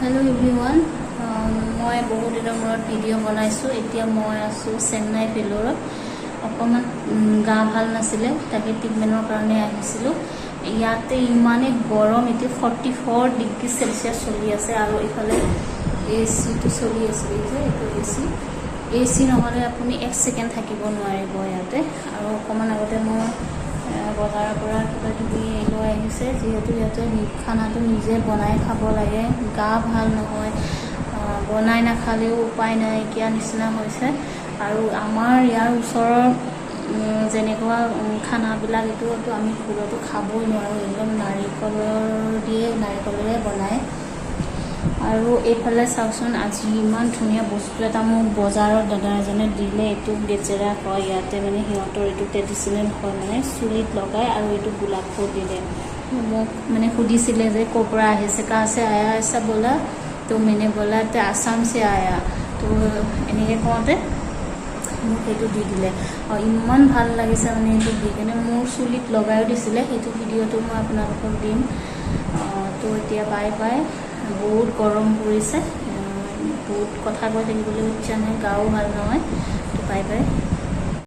hello everyone मैं बहुत दिन मूरत भिडिओ बनाइছোঁ এতিয়া मैं आसो चेन्नई फेलोरत অকমান গা ভাল নাছিলে তাকে ট্ৰিটমেন্টৰ কাৰণে আহিছিলোঁ ইয়াতে ইমানে গৰম এতি 44 ডিগ্ৰী সেলসিয়াস চলি আছে আৰু ইফালে এসি তো চলি আছে যে এটো এসি নহলে আপুনি 1 সেকেন্ড থাকিব নোৱাৰিব ইয়াতে আৰু অকমান আগতে মই বজাৰৰ পৰা কিবা লৈ আহিছে যেহেতু ইয়াতে খানাটো নিজে বনাই খাব লাগে গা ভাল নহয় বনাই না খালেও উপায় নাই কিয়া নিচিনা হৈছে আৰু আমাৰ ইয়াৰ ওচৰৰ যেনেকুৱা খানাবিলাক এটো আমি ফুলটো খাবই নোৱাৰো একদম নাৰিকলেৰে বনায় আৰু এইফালে চাওকচোন আজি ইমান ধুনীয়া বস্তু এটা মোক বজাৰৰ দাদা এজনে দিলে এটো বেচেৰা কয় ইয়াতে মানে হিহঁতৰ এটো ট্ৰেডিশনাল হয় মানে চুলিত লগায় আৰু এটো গোলাপ ফুল দিলে মোক মানে সুধিছিলে যে কোপৰা আহিছে कहां से आया ऐसा बोला तो मैंने बोला ते आसाम से आया तो এনেকে কওঁতে মোক এটো দি দিলে আৰু ইমান ভাল লাগিছে মানে এটো দি কেনে মোৰ চুলিত লগায়ও দিছিলে এটো ভিডিওটো মই আপোনালোকক দিম তো এতিয়া বাই বাই বহুত গৰম পৰিছে বহুত কথা কৈ থাকিবলৈ ইচ্ছা নাই গাও ভাল নহয় তো বাই বাই